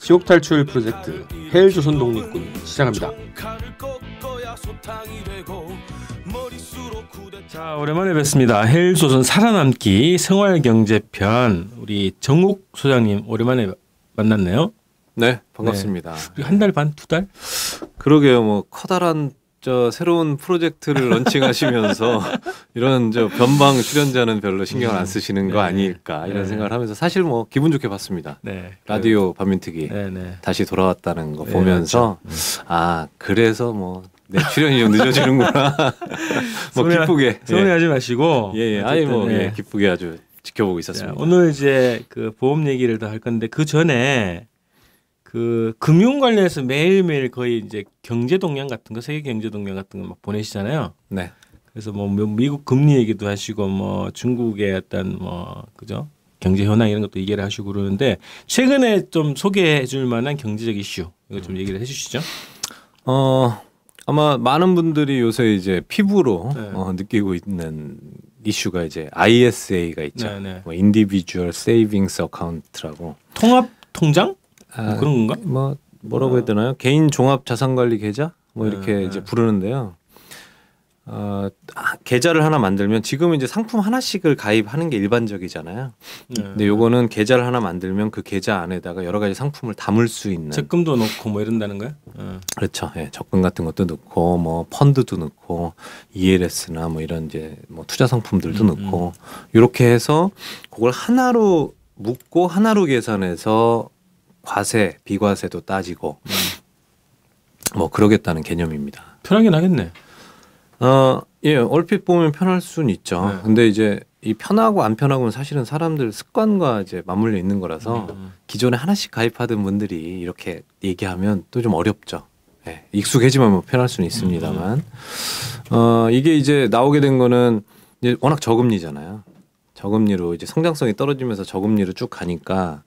지옥 탈출 프로젝트 헬조선 독립군 시작합니다. 자, 오랜만에 뵙습니다. 헬조선 살아남기 생활경제편, 우리 정욱 소장님 오랜만에 만났네요. 네, 반갑습니다. 네. 한 달 반, 두 달? 그러게요. 뭐 커다란 새로운 프로젝트를 런칭하시면서 이런 변방 출연자는 별로 신경을 안 쓰시는 거 아닐까 이런 생각을 하면서 사실 뭐 기분 좋게 봤습니다. 라디오 반민특위 다시 돌아왔다는 거 보면서 그렇죠. 아, 그래서 뭐 내 출연이 좀 늦어지는구나. 뭐 기쁘게 서운해하지 마시고 아니 뭐 기쁘게 아주 지켜보고 있었습니다. 오늘 이제 그 보험 얘기를 더 할 건데 그 전에 그 금융 관련해서 매일매일 거의 이제 경제 동향 같은 거, 세계 경제 동향 같은 거 막 보내시잖아요. 네. 그래서 뭐 미국 금리 얘기도 하시고 뭐 중국의 어떤 뭐 그죠? 경제 현황 이런 것도 얘기를 하시고 그러는데 최근에 좀 소개해 줄 만한 경제적 이슈 이거 좀 얘기를 해 주시죠. 아마 많은 분들이 요새 이제 피부로 느끼고 있는 이슈가 이제 ISA가 있죠. 뭐 Individual Savings Account라고. 통합 통장? 뭐 그런 건가? 뭐라고 해야 되나요? 개인 종합 자산 관리 계좌? 뭐 이렇게 이제 부르는데요. 계좌를 하나 만들면 지금은 이제 상품 하나씩을 가입하는 게 일반적이잖아요. 근데 요거는 계좌를 하나 만들면 그 계좌 안에다가 여러 가지 상품을 담을 수 있는. 적금도 넣고 뭐 이런다는 거야? 그렇죠. 예, 적금 같은 것도 넣고 뭐 펀드도 넣고 ELS나 뭐 이런 이제 뭐 투자 상품들도 넣고 이렇게 해서 그걸 하나로 묶고 하나로 계산해서 과세, 비과세도 따지고 뭐 그러겠다는 개념입니다. 편하긴 하겠네. 얼핏 보면 편할 수는 있죠. 근데 이제 이 편하고 안 편하고는 사실은 사람들 습관과 이제 맞물려 있는 거라서 기존에 하나씩 가입하던 분들이 이렇게 얘기하면 또 좀 어렵죠. 익숙해지면 뭐 편할 수는 있습니다만 이게 이제 나오게 된 거는 이제 워낙 저금리잖아요. 저금리로 이제 성장성이 떨어지면서 저금리로 쭉 가니까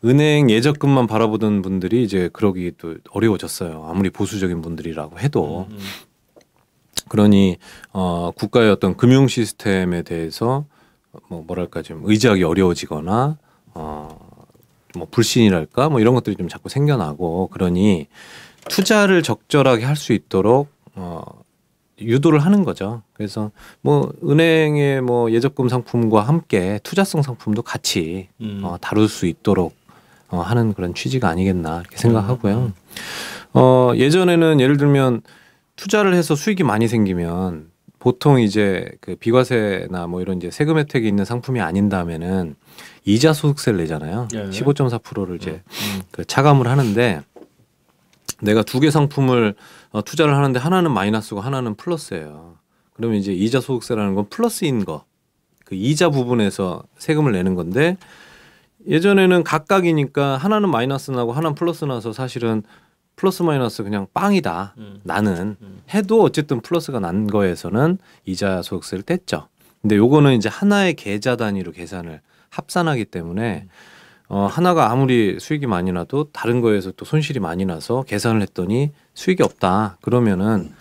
은행 예적금만 바라보던 분들이 이제 그러기 또 어려워졌어요. 아무리 보수적인 분들이라고 해도. 그러니 국가의 어떤 금융 시스템에 대해서 뭐랄까 좀 의지하기 어려워지거나 뭐 불신이랄까 뭐 이런 것들이 좀 자꾸 생겨나고 그러니 투자를 적절하게 할 수 있도록 유도를 하는 거죠. 그래서 뭐 은행의 뭐 예적금 상품과 함께 투자성 상품도 같이 다룰 수 있도록 하는 그런 취지가 아니겠나 이렇게 생각하고요. 예전에는 예를 들면 투자를 해서 수익이 많이 생기면 보통 이제 그 비과세나 뭐 이런 이제 세금 혜택이 있는 상품이 아닌다면은 이자 소득세를 내잖아요. 15.4%를 이제 그 차감을 하는데 내가 두 개 상품을 투자를 하는데 하나는 마이너스고 하나는 플러스예요. 그러면 이제 이자 소득세라는 건 플러스인 거, 그 이자 부분에서 세금을 내는 건데 예전에는 각각이니까 하나는 마이너스 나고 하나는 플러스 나서 사실은 플러스 마이너스 그냥 빵이다. 나는 해도 어쨌든 플러스가 난 거에서는 이자 소득세를 뗐죠. 근데 요거는 이제 하나의 계좌 단위로 계산을 합산하기 때문에 하나가 아무리 수익이 많이 나도 다른 거에서 또 손실이 많이 나서 계산을 했더니 수익이 없다. 그러면은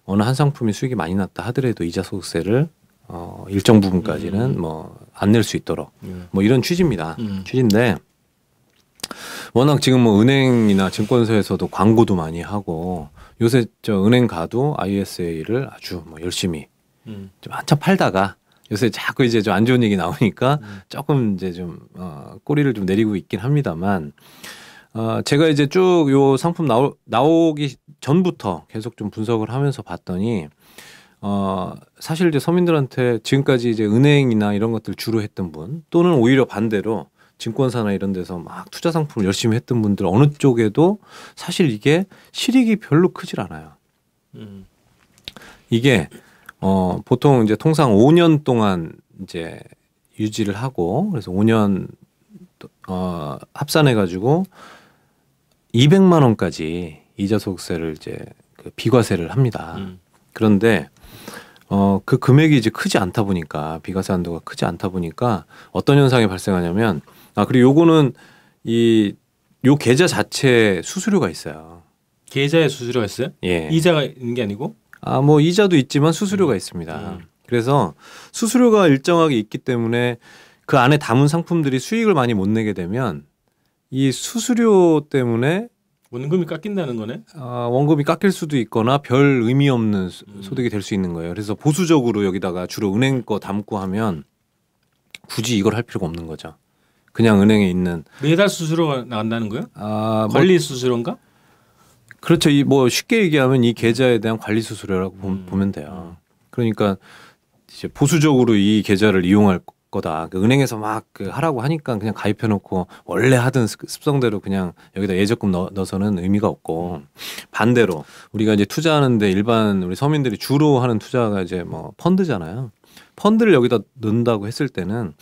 어느 한 상품이 수익이 많이 났다 하더라도 이자 소득세를 일정 부분까지는 뭐 안 낼 수 있도록 뭐 이런 취지입니다. 취지인데 워낙 지금 뭐 은행이나 증권사에서도 광고도 많이 하고 요새 은행 가도 ISA를 아주 뭐 열심히 좀 한참 팔다가 요새 자꾸 이제 좀 안 좋은 얘기 나오니까 조금 이제 좀 꼬리를 좀 내리고 있긴 합니다만 제가 이제 쭉 요 상품 나오기 전부터 계속 좀 분석을 하면서 봤더니 사실 이제 서민들한테 지금까지 이제 은행이나 이런 것들 주로 했던 분 또는 오히려 반대로 증권사나 이런 데서 막 투자 상품을 열심히 했던 분들 어느 쪽에도 사실 이게 실익이 별로 크질 않아요. 이게 보통 이제 통상 5년 동안 이제 유지를 하고 그래서 5년 합산해 가지고 200만 원까지 이자 소득세를 이제 그 비과세를 합니다. 그런데 그 금액이 이제 크지 않다 보니까 비과세 한도가 크지 않다 보니까 어떤 현상이 발생하냐면 그리고 요거는 요 계좌 자체에 수수료가 있어요. 계좌에 수수료가 있어요? 예. 이자가 있는 게 아니고? 뭐 이자도 있지만 수수료가 있습니다. 그래서 수수료가 일정하게 있기 때문에 그 안에 담은 상품들이 수익을 많이 못 내게 되면 이 수수료 때문에 원금이 깎인다는 거네. 원금이 깎일 수도 있거나 별 의미 없는 소득이 될 수 있는 거예요. 그래서 보수적으로 여기다가 주로 은행 거 담고 하면 굳이 이걸 할 필요가 없는 거죠. 그냥 은행에 있는 매달 수수료가 나간다는 거예요? 관리 수수료인가? 그렇죠. 이 뭐 쉽게 얘기하면 이 계좌에 대한 관리 수수료라고 보면 돼요. 그러니까 이제 보수적으로 이 계좌를 이용할 거다. 그 은행에서 막 그 하라고 하니까 그냥 가입해놓고 원래 하던 습성대로 그냥 여기다 예적금 넣어서는 의미가 없고, 반대로 우리가 이제 투자하는데 일반 우리 서민들이 주로 하는 투자가 이제 뭐 펀드잖아요. 펀드를 여기다 넣는다고 했을 때는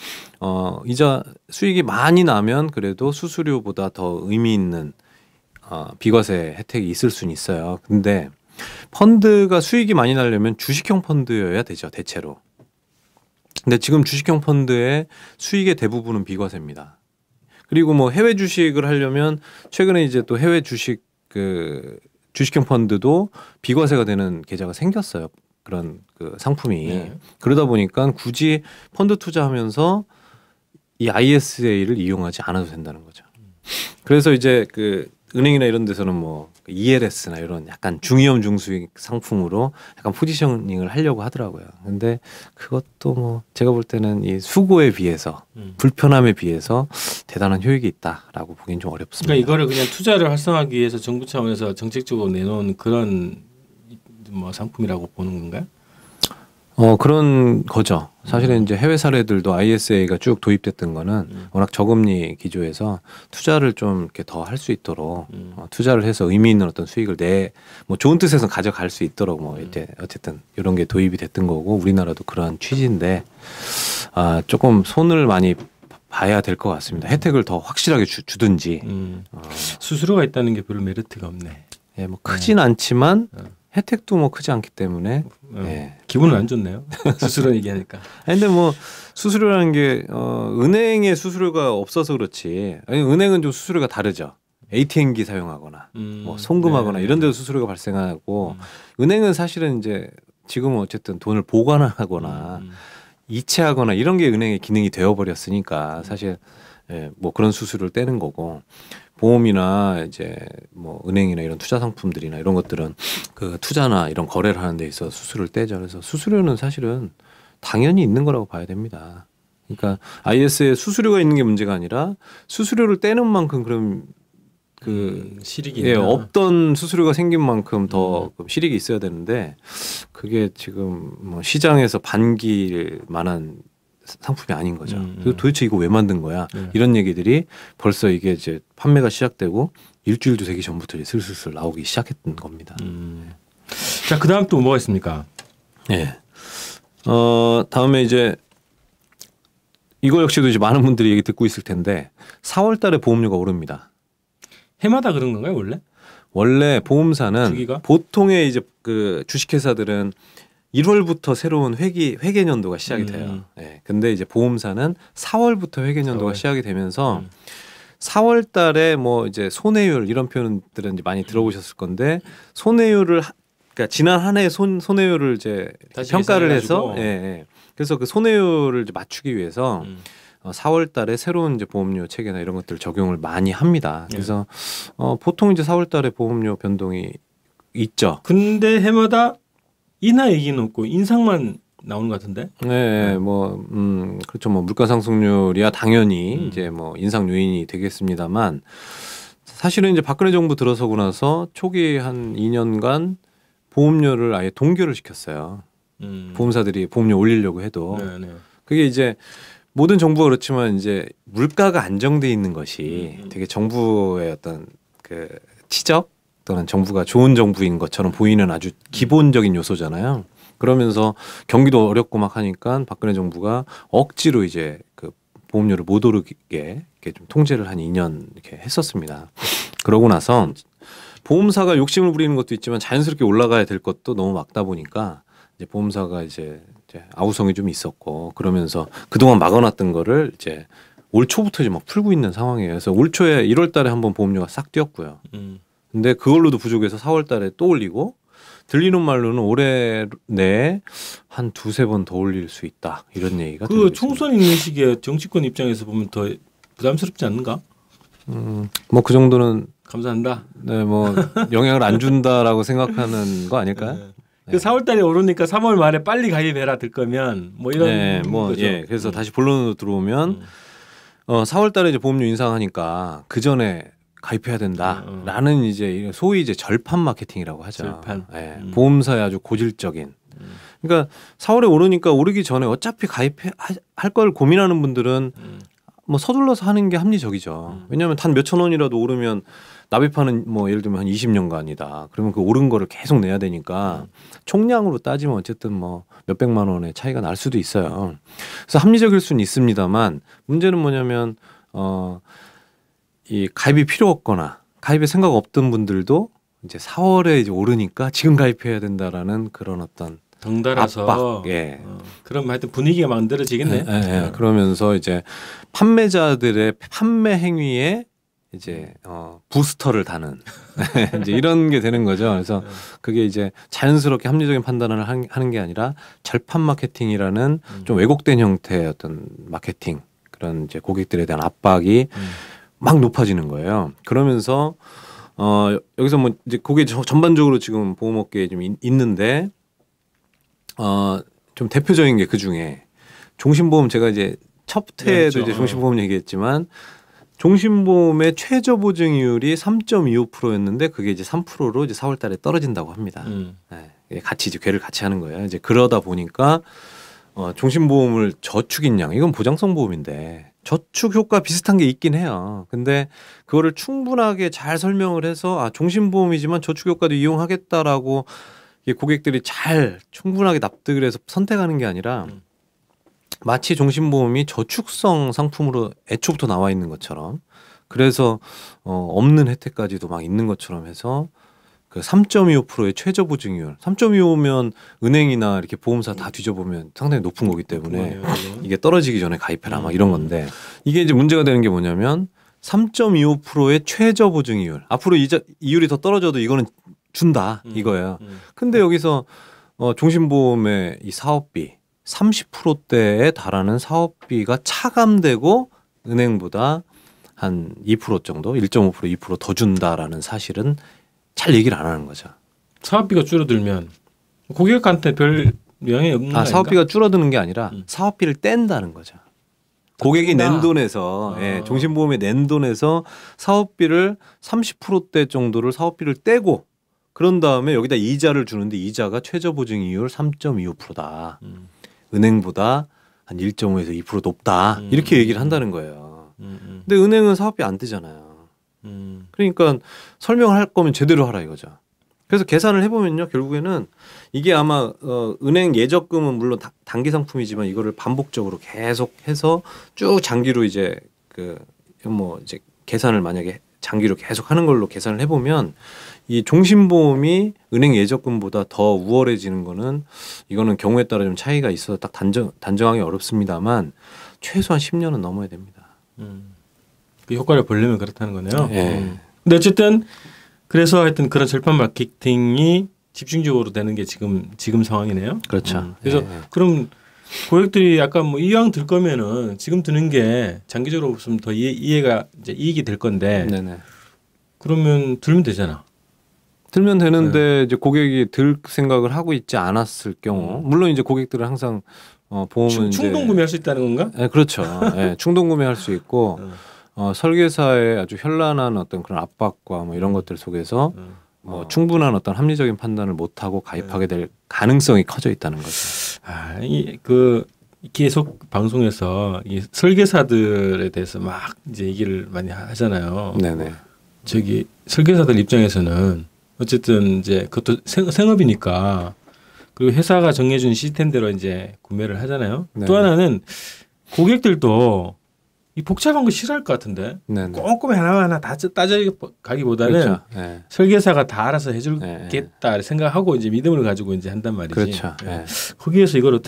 이자 수익이 많이 나면 그래도 수수료보다 더 의미 있는 비과세 혜택이 있을 수는 있어요. 근데 펀드가 수익이 많이 나려면 주식형 펀드여야 되죠, 대체로. 근데 지금 주식형 펀드의 수익의 대부분은 비과세입니다. 그리고 뭐 해외 주식을 하려면 최근에 이제 또 해외 주식 주식형 펀드도 비과세가 되는 계좌가 생겼어요. 그런 그 상품이. 네. 그러다 보니까 굳이 펀드 투자하면서 이 ISA를 이용하지 않아도 된다는 거죠. 그래서 이제 그 은행이나 이런 데서는 뭐 ELS나 이런 약간 중위험 중수익 상품으로 약간 포지셔닝을 하려고 하더라고요. 근데 그것도 뭐 제가 볼 때는 이 수고에 비해서 불편함에 비해서 대단한 효익이 있다라고 보기엔 좀 어렵습니다. 그러니까 이거를 그냥 투자를 활성화하기 위해서 정부 차원에서 정책적으로 내놓은 그런 뭐 상품이라고 보는 건가요? 그런 거죠. 사실은 이제 해외 사례들도 ISA가 쭉 도입됐던 거는 워낙 저금리 기조에서 투자를 좀 이렇게 더 할 수 있도록 투자를 해서 의미 있는 어떤 수익을 뭐 좋은 뜻에서 가져갈 수 있도록 뭐 이제 어쨌든 이런 게 도입이 됐던 거고, 우리나라도 그러한 취지인데 조금 손을 많이 봐야 될 것 같습니다. 혜택을 더 확실하게 주든지. 수수료가 있다는 게 별로 메리트가 없네. 예, 뭐 크진 않지만 혜택도 뭐 크지 않기 때문에 기분은 안 좋네요. 수수료 얘기하니까. 근데 뭐 수수료라는 게 은행에 수수료가 없어서 그렇지. 아니, 은행은 좀 수수료가 다르죠. ATM기 사용하거나 뭐 송금하거나 이런 데도 수수료가 발생하고, 은행은 사실은 이제 지금은 어쨌든 돈을 보관하거나 이체하거나 이런 게 은행의 기능이 되어버렸으니까 사실 뭐 그런 수수료를 떼는 거고, 보험이나 이제 뭐 은행이나 이런 투자 상품들이나 이런 것들은 그 투자나 이런 거래를 하는 데 있어서 수수료를 떼죠. 그래서 수수료는 사실은 당연히 있는 거라고 봐야 됩니다. 그러니까 IS에 수수료가 있는 게 문제가 아니라 수수료를 떼는 만큼 그럼 실익이 없던 수수료가 생긴 만큼 더 실익이 있어야 되는데, 그게 지금 뭐 시장에서 반길 만한 상품이 아닌 거죠. 그래서 도대체 이거 왜 만든 거야? 이런 얘기들이 벌써 이게 이제 판매가 시작되고 일주일도 되기 전부터 이제 슬슬 나오기 시작했던 겁니다. 자, 그다음 또 뭐가 있습니까? 네. 다음에 이제 이거 역시도 이제 많은 분들이 얘기 듣고 있을 텐데 4월 달에 보험료가 오릅니다. 해마다 그런 건가요, 원래? 원래 보험사는 주기가? 보통의 이제 그 주식회사들은 1월부터 새로운 회계년도가 시작이 돼요. 네. 근데 이제 보험사는 4월부터 회계년도가 4월. 시작이 되면서 4월 달에 뭐 이제 손해율 이런 표현들은 이제 많이 들어보셨을 건데, 손해율을 그러니까 지난 한 해의 손해율을 이제 다시 평가를 해서 계산해가지고. 그래서 그 손해율을 이제 맞추기 위해서 4월 달에 새로운 이제 보험료 체계나 이런 것들을 적용을 많이 합니다. 그래서 보통 이제 4월 달에 보험료 변동이 있죠. 근데 해마다 인하 얘기는 없고 인상만 나오는 것 같은데? 네, 뭐, 그렇죠. 뭐, 물가 상승률이야 당연히 이제 뭐 인상 요인이 되겠습니다만, 사실은 이제 박근혜 정부 들어서고 나서 초기 한 2년간 보험료를 아예 동결을 시켰어요. 보험사들이 보험료 올리려고 해도. 네네. 그게 이제 모든 정부가 그렇지만 이제 물가가 안정돼 있는 것이 되게 정부의 어떤 그 치적 또는 정부가 좋은 정부인 것처럼 보이는 아주 기본적인 요소잖아요. 그러면서 경기도 어렵고 막 하니까 박근혜 정부가 억지로 이제 그 보험료를 못 오르게 이렇게 좀 통제를 한 2년 이렇게 했었습니다. 그러고 나서 보험사가 욕심을 부리는 것도 있지만 자연스럽게 올라가야 될 것도 너무 막다 보니까 이제 보험사가 이제 아우성이 좀 있었고, 그러면서 그동안 막아놨던 거를 이제 올 초부터 이제 막 풀고 있는 상황이에요. 그래서 올 초에 1월 달에 한번 보험료가 싹 뛰었고요. 근데 그걸로도 부족해서 4월 달에 또 올리고, 들리는 말로는 올해 내에 한 두세 번 더 올릴 수 있다 이런 얘기가 그 총선 있는 시기에 정치권 입장에서 보면 더 부담스럽지 않는가? 뭐 그 정도는 감사한다. 네, 뭐 영향을 안 준다라고 생각하는 거 아닐까요? 네. 그 4월달에 오르니까 3월 말에 빨리 가입해라 들 거면 뭐 이런 네, 뭐 거죠. 예, 그래서 다시 본론으로 들어오면 4월달에 이제 보험료 인상하니까 그 전에 가입해야 된다라는 이제 소위 이제 절판 마케팅이라고 하죠. 절판. 예, 보험사의 아주 고질적인. 그러니까 4월에 오르니까 오르기 전에 어차피 가입해 할 걸 고민하는 분들은 뭐 서둘러서 하는 게 합리적이죠. 왜냐하면 단 몇천 원이라도 오르면 납입하는 뭐 예를 들면 한 20년간이다. 그러면 그 오른 거를 계속 내야 되니까 총량으로 따지면 어쨌든 뭐 몇백만 원의 차이가 날 수도 있어요. 그래서 합리적일 수는 있습니다만 문제는 뭐냐면 이 가입이 필요 없거나 가입에 생각 없던 분들도 이제 4월에 이제 오르니까 지금 가입해야 된다라는 그런 어떤 덩달아서 압박, 예. 그럼 하여튼 분위기가 만들어지겠네. 예. 그러면서 이제 판매자들의 판매 행위에 이제 부스터를 다는 이제 이런 게 되는 거죠. 그래서 그게 이제 자연스럽게 합리적인 판단을 하는 게 아니라 절판 마케팅이라는 좀 왜곡된 형태의 어떤 마케팅 그런 이제 고객들에 대한 압박이 막 높아지는 거예요. 그러면서 여기서 뭐 이제 그게 전반적으로 지금 보험업계에 좀 있는데 좀 대표적인 게 그 중에 종신보험 제가 이제 첫 회에도 이제 종신보험 얘기했지만 종신보험의 최저 보증이율이 3.25%였는데 그게 이제 3%로 이제 4월달에 떨어진다고 합니다. 네, 같이 이제 궤를 같이 하는 거예요. 이제 그러다 보니까 종신보험을 저축인 양 이건 보장성 보험인데 저축 효과 비슷한 게 있긴 해요. 근데 그거를 충분하게 잘 설명을 해서 종신보험이지만 저축 효과도 이용하겠다라고 고객들이 잘 충분하게 납득을 해서 선택하는 게 아니라 마치 종신보험이 저축성 상품으로 애초부터 나와 있는 것처럼 그래서 없는 혜택까지도 막 있는 것처럼 해서 그 3.25%의 최저 보증이율 3.25면 은행이나 이렇게 보험사 다 뒤져보면 상당히 높은 거기 때문에 이게 떨어지기 전에 가입해라 막 이런 건데 이게 이제 문제가 되는 게 뭐냐면 3.25%의 최저 보증이율 앞으로 이율이 더 떨어져도 이거는 준다 이거예요. 근데 여기서 종신보험의 이 사업비 30%대에 달하는 사업비가 차감되고 은행보다 한 2% 정도 1.5% 2% 더 준다라는 사실은 잘 얘기를 안 하는 거죠. 사업비가 줄어들면 고객한테 별 영향이 없는 거 아닌가? 사업비가 줄어드는 게 아니라 사업비를 뗀다는 거죠. 고객이 낸 돈에서 종신보험에 낸 돈에서 사업비를 30%대 정도를 사업비를 떼고 그런 다음에 여기다 이자를 주는데 이자가 최저 보증 이율 3.25%다. 은행보다 한 1.5에서 2% 높다. 이렇게 얘기를 한다는 거예요. 근데 은행은 사업비 안 떼잖아요. 그러니까 설명을 할 거면 제대로 하라 이거죠. 그래서 계산을 해보면요. 결국에는 이게 아마 은행 예적금은 물론 단기 상품이지만 이거를 반복적으로 계속 해서 쭉 장기로 이제 이제 계산을 만약에 장기로 계속 하는 걸로 계산을 해보면 이 종신보험이 은행 예적금보다 더 우월해지는 거는 이거는 경우에 따라 좀 차이가 있어서 딱 단정하기 어렵습니다만 최소한 10년은 넘어야 됩니다. 그 효과를 보려면 그렇다는 거네요. 예. 근데 어쨌든 그래서 하여튼 그런 절판 마케팅이 집중적으로 되는 게 지금 상황이네요. 그렇죠. 그래서 그럼 고객들이 약간 뭐 이왕 들 거면은 지금 드는 게 장기적으로 보면 더 이해가 이제 이익이 될 건데 네네. 그러면 들면 되잖아. 들면 되는데 이제 고객이 들 생각을 하고 있지 않았을 경우 물론 이제 고객들은 항상 보험은 충동 구매할 수 있다는 건가? 네, 그렇죠. 네, 충동 구매할 수 있고 설계사의 아주 현란한 어떤 그런 압박과 뭐 이런 것들 속에서 충분한 어떤 합리적인 판단을 못 하고 가입하게 될 가능성이 커져 있다는 거죠. 계속 방송에서 이 설계사들에 대해서 막 이제 얘기를 많이 하잖아요. 네네. 저기 설계사들 입장에서는 어쨌든 이제 그것도 생업이니까 그리고 회사가 정해준 시스템대로 이제 구매를 하잖아요. 네네. 또 하나는 고객들도 이 복잡한 거 싫어할 것 같은데 네네. 꼼꼼히 하나하나 다 따져가기보다는 그렇죠. 네. 설계사가 다 알아서 해줄겠다 생각하고 이제 믿음을 가지고 이제 한단 말이지. 그렇죠. 네. 거기에서 이걸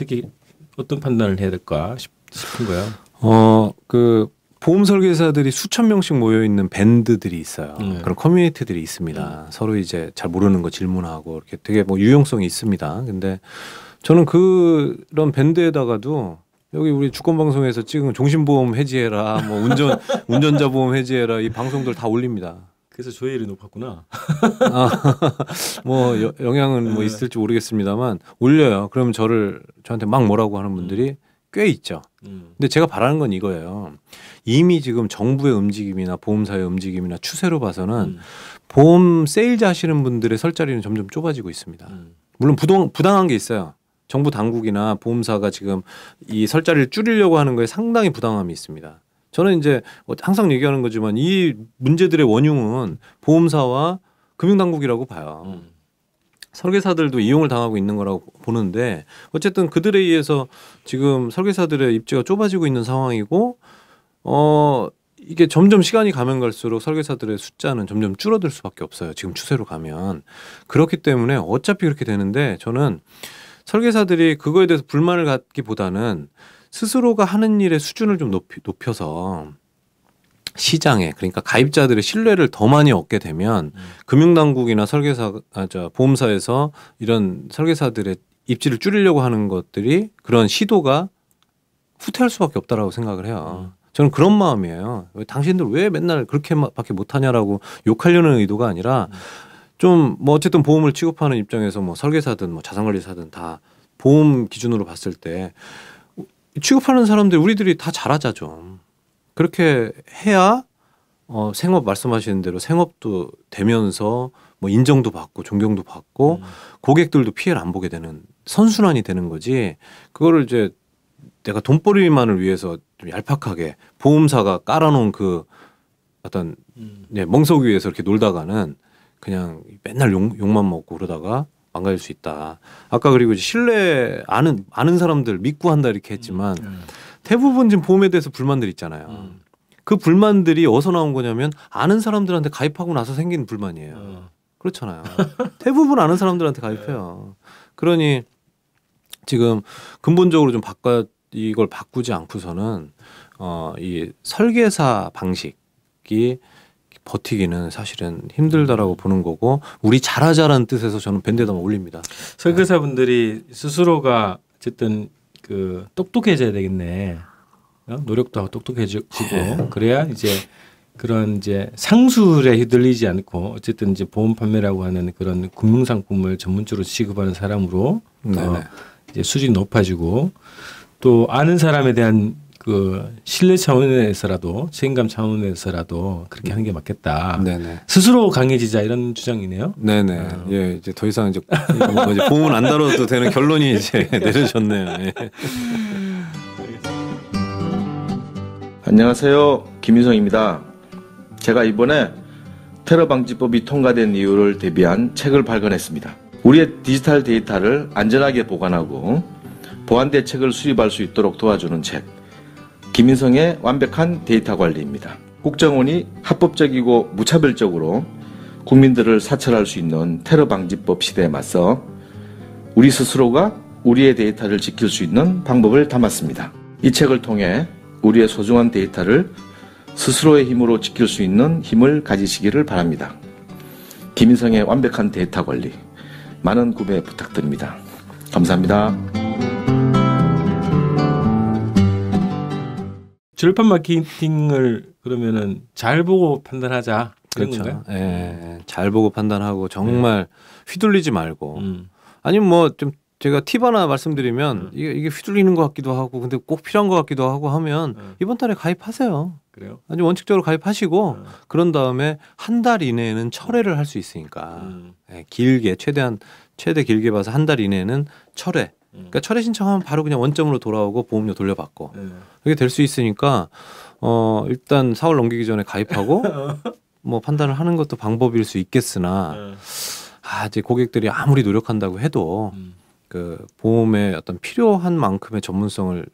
어떤 판단을 해야 될까 싶은 거야. 그 보험 설계사들이 수천 명씩 모여 있는 밴드들이 있어요. 그런 커뮤니티들이 있습니다. 서로 이제 잘 모르는 거 질문하고 이렇게 되게 뭐 유용성이 있습니다. 근데 저는 그런 밴드에다가도 여기 우리 주권방송에서 찍은 종신보험 해지해라, 뭐 운전자 보험 해지해라 이 방송들 다 올립니다. 그래서 조회율이 높았구나. 뭐 영향은 뭐 있을지 모르겠습니다만 올려요. 그러면 저한테 막 뭐라고 하는 분들이 꽤 있죠. 근데 제가 바라는 건 이거예요. 이미 지금 정부의 움직임이나 보험사의 움직임이나 추세로 봐서는 보험 세일즈 하시는 분들의 설 자리는 점점 좁아지고 있습니다. 물론 부당한 게 있어요. 정부 당국이나 보험사가 지금 이 설 자리를 줄이려고 하는 거에 상당히 부당함이 있습니다. 저는 이제 항상 얘기하는 거지만 이 문제들의 원흉은 보험사와 금융당국이라고 봐요. 설계사들도 이용을 당하고 있는 거라고 보는데 어쨌든 그들에 의해서 지금 설계사들의 입지가 좁아지고 있는 상황이고 이게 점점 시간이 가면 갈수록 설계사들의 숫자는 점점 줄어들 수밖에 없어요. 지금 추세로 가면. 그렇기 때문에 어차피 그렇게 되는데 저는 설계사들이 그거에 대해서 불만을 갖기보다는 스스로가 하는 일의 수준을 좀 높여서 시장에 그러니까 가입자들의 신뢰를 더 많이 얻게 되면 금융당국이나 보험사에서 이런 설계사들의 입지를 줄이려고 하는 것들이 그런 시도가 후퇴할 수밖에 없다라고 생각을 해요. 저는 그런 마음이에요. 당신들 왜 맨날 그렇게밖에 못하냐라고 욕하려는 의도가 아니라 좀 뭐 어쨌든 보험을 취급하는 입장에서 뭐 설계사든 뭐 자산관리사든 다 보험 기준으로 봤을 때 취급하는 사람들 우리들이 다 잘하자 좀. 그렇게 해야 생업 말씀하시는 대로 생업도 되면서 뭐 인정도 받고 존경도 받고 고객들도 피해를 안 보게 되는 선순환이 되는 거지. 그거를 이제 내가 돈벌이만을 위해서 좀 얄팍하게 보험사가 깔아놓은 그 어떤 멍석 위에서 이렇게 놀다가는 그냥 맨날 욕만 먹고 그러다가 망가질 수 있다. 아까 그리고 이제 신뢰 아는 사람들 믿고 한다 이렇게 했지만 대부분 지금 보험에 대해서 불만들 있잖아요. 그 불만들이 어디서 나온 거냐면 아는 사람들한테 가입하고 나서 생긴 불만이에요. 그렇잖아요. 대부분 아는 사람들한테 가입해요. 그러니 지금 근본적으로 좀 이걸 바꾸지 않고서는 이 설계사 방식이 버티기는 사실은 힘들다라고 보는 거고 우리 잘하자라는 뜻에서 저는 밴드에다 올립니다. 설계사분들이 스스로가 어쨌든 그 똑똑해져야 되겠네. 노력도 하고 똑똑해지고 그래야 이제 그런 이제 상술에 휘둘리지 않고 어쨌든 이제 보험 판매라고 하는 그런 금융 상품을 전문적으로 취급하는 사람으로 이제 수준이 높아지고 또 아는 사람에 대한 그 신뢰 차원에서라도 책임감 차원에서라도 그렇게 하는 게 맞겠다. 네네. 스스로 강해지자 이런 주장이네요. 네네. 예, 이제 더 이상 이제 보험은 안 다뤄도 되는 결론이 이제 내려졌네요. 예. 안녕하세요. 김윤성입니다. 제가 이번에 테러 방지법이 통과된 이유를 대비한 책을 발간했습니다. 우리의 디지털 데이터를 안전하게 보관하고 보안 대책을 수립할 수 있도록 도와주는 책. 김인성의 완벽한 데이터 관리입니다. 국정원이 합법적이고 무차별적으로 국민들을 사찰할 수 있는 테러 방지법 시대에 맞서 우리 스스로가 우리의 데이터를 지킬 수 있는 방법을 담았습니다. 이 책을 통해 우리의 소중한 데이터를 스스로의 힘으로 지킬 수 있는 힘을 가지시기를 바랍니다. 김인성의 완벽한 데이터 관리, 많은 구매 부탁드립니다. 감사합니다. 절판 마케팅을 그러면은 잘 보고 판단하자 그런 그렇죠. 건가요? 예, 잘 보고 판단하고 정말 휘둘리지 말고 아니면 뭐 좀 제가 팁 하나 말씀드리면 이게 휘둘리는 것 같기도 하고 근데 꼭 필요한 것 같기도 하고 하면 이번 달에 가입하세요. 그래요? 아주 원칙적으로 가입하시고 그런 다음에 한 달 이내에는 철회를 할 수 있으니까 예, 최대 길게 봐서 한 달 이내에는 철회. 그러니까 철회 신청하면 바로 그냥 원점으로 돌아오고 보험료 돌려받고 이게 될 수 있으니까 일단 4월 넘기기 전에 가입하고 뭐 판단을 하는 것도 방법일 수 있겠으나 이제 고객들이 아무리 노력한다고 해도 그 보험의 어떤 필요한 만큼의 전문성을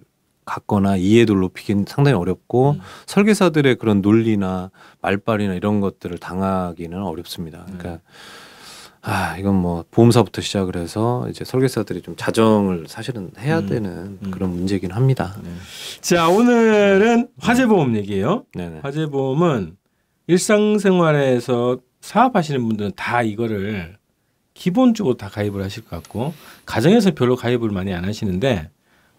갖거나 이해도를 높이긴 상당히 어렵고 설계사들의 그런 논리나 말빨이나 이런 것들을 당하기는 어렵습니다. 그러니까 이건 뭐 보험사부터 시작을 해서 이제 설계사들이 좀 자정을 사실은 해야 되는 그런 문제긴 합니다. 자, 오늘은 화재보험 얘기예요. 네네. 화재보험은 일상생활에서 사업하시는 분들은 다 이거를 기본적으로 다 가입을 하실 것 같고 가정에서 별로 가입을 많이 안 하시는데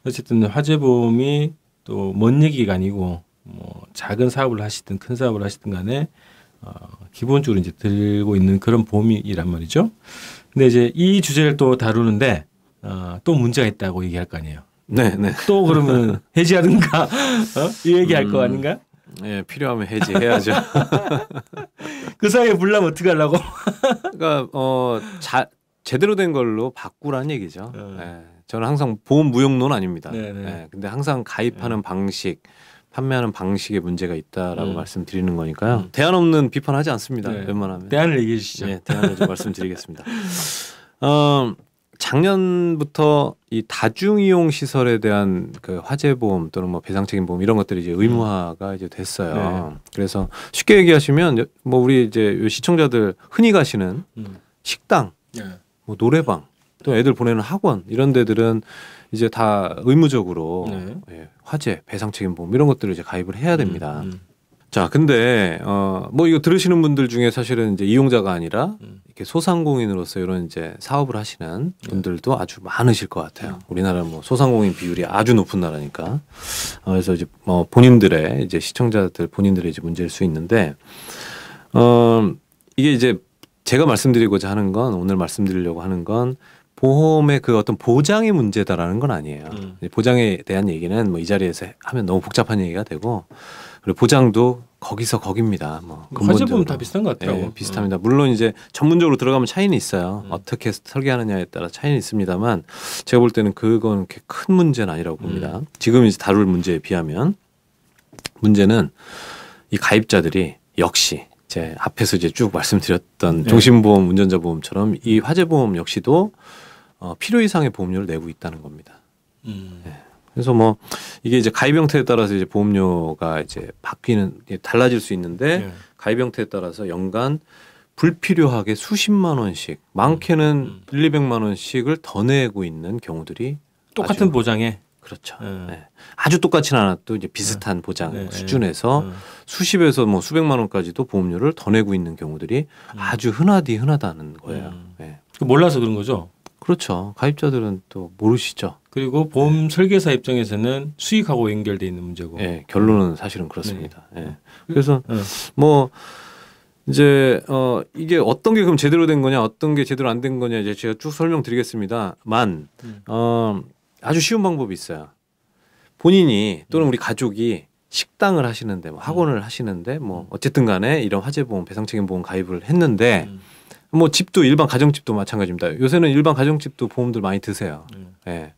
어쨌든 화재보험이 또 먼 얘기가 아니고 뭐 작은 사업을 하시든 큰 사업을 하시든 간에 기본적으로 이제 들고 있는 그런 보험이란 말이죠. 근데 이제 이 주제를 또 다루는데 또 문제가 있다고 얘기할 거 아니에요. 네, 네. 또 그러면 해지하든가 이 얘기할 거 아닌가? 예, 필요하면 해지해야죠. 그 사이에 불나면 어떻게 하려고? 그러니까 제대로 된 걸로 바꾸라는 얘기죠. 예, 저는 항상 보험 무용론 아닙니다. 예, 근데 항상 가입하는 방식, 판매하는 방식에 문제가 있다라고 말씀드리는 거니까요. 대안 없는 비판하지 않습니다. 웬만하면. 대안을 얘기해 주시죠. 예, 대안을 좀 말씀드리겠습니다. 작년부터 이 다중이용 시설에 대한 그 화재보험 또는 뭐 배상책임보험 이런 것들이 이제 의무화가 이제 됐어요. 그래서 쉽게 얘기하시면 뭐 우리 이제 시청자들 흔히 가시는 식당, 뭐 노래방, 또 애들 보내는 학원 이런 데들은 이제 다 의무적으로 화재, 배상책임보험 이런 것들을 이제 가입을 해야 됩니다. 자, 근데 뭐 이거 들으시는 분들 중에 사실은 이제 이용자가 아니라 이렇게 소상공인으로서 이런 이제 사업을 하시는 분들도 아주 많으실 것 같아요. 우리나라는 뭐 소상공인 비율이 아주 높은 나라니까. 그래서 이제 뭐 본인들의 이제 시청자들 본인들의 이제 문제일 수 있는데 이게 이제 제가 말씀드리고자 하는 건 오늘 말씀드리려고 하는 건 보험의 그 어떤 보장의 문제다라는 건 아니에요. 보장에 대한 얘기는 뭐 이 자리에서 하면 너무 복잡한 얘기가 되고 그리고 보장도 거기서 거깁니다. 뭐 화재보험 다 비슷한 것 같더라고요. 네, 비슷합니다. 물론 이제 전문적으로 들어가면 차이는 있어요. 어떻게 설계하느냐에 따라 차이는 있습니다만 제가 볼 때는 그건 그렇게 큰 문제는 아니라고 봅니다. 지금 이제 다룰 문제에 비하면 문제는 이 가입자들이 역시 제 앞에서 이제 쭉 말씀드렸던 종신보험, 운전자 보험처럼 이 화재보험 역시도 필요 이상의 보험료를 내고 있다는 겁니다. 네. 그래서 뭐 이게 이제 가입 형태에 따라서 이제 보험료가 이제 바뀌는 달라질 수 있는데 가입 형태에 따라서 연간 불필요하게 수십만 원씩 많게는 1,200만 원씩을 더 내고 있는 경우들이 똑같은 보장에 그렇죠. 네. 아주 똑같지는 않아도 이제 비슷한 보장 수준에서 수십에서 뭐 수백만 원까지도 보험료를 더 내고 있는 경우들이 아주 흔하다는 거예요. 네. 몰라서 그런 거죠. 그렇죠. 가입자들은 또 모르시죠. 그리고 보험 설계사 입장에서는 수익하고 연결돼 있는 문제고. 네, 결론은 사실은 그렇습니다. 네. 그래서 뭐 이제 이게 어떤 게 그럼 제대로 된 거냐, 어떤 게 제대로 안 된 거냐 이제 제가 쭉 설명드리겠습니다만 아주 쉬운 방법이 있어요. 본인이 또는 우리 가족이 식당을 하시는데 뭐 학원을 하시는데 뭐 어쨌든 간에 이런 화재보험, 배상책임보험 가입을 했는데 뭐 집도 일반 가정집도 마찬가지입니다. 요새는 일반 가정집도 보험들 많이 드세요. 예.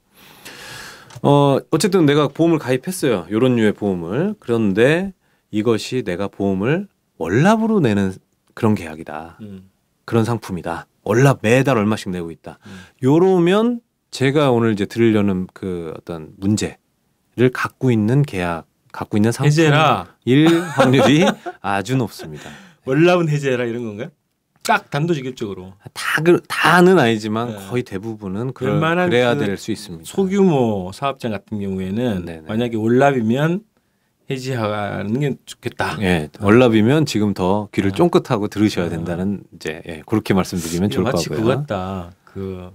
어쨌든 내가 보험을 가입했어요. 이런 류의 보험을. 그런데 이것이 내가 보험을 월납으로 내는 그런 계약이다. 그런 상품이다. 월납 매달 얼마씩 내고 있다. 요러면 제가 오늘 이제 드리려는 그 어떤 문제를 갖고 있는 계약, 갖고 있는 상품일 확률이 아주 높습니다. 월납은 해제해라 이런 건가요? 딱 단도직입적으로. 다는 아니지만 거의 대부분은 그래야 될 수 있습니다. 소규모 사업장 같은 경우에는 만약에 월납이면 해지하는 게 좋겠다. 예, 월납이면 지금 더 귀를 쫑긋하고 들으셔야 된다는 이제 그렇게 말씀드리면 좋을 것 같고요. 마치 그거 같다. 그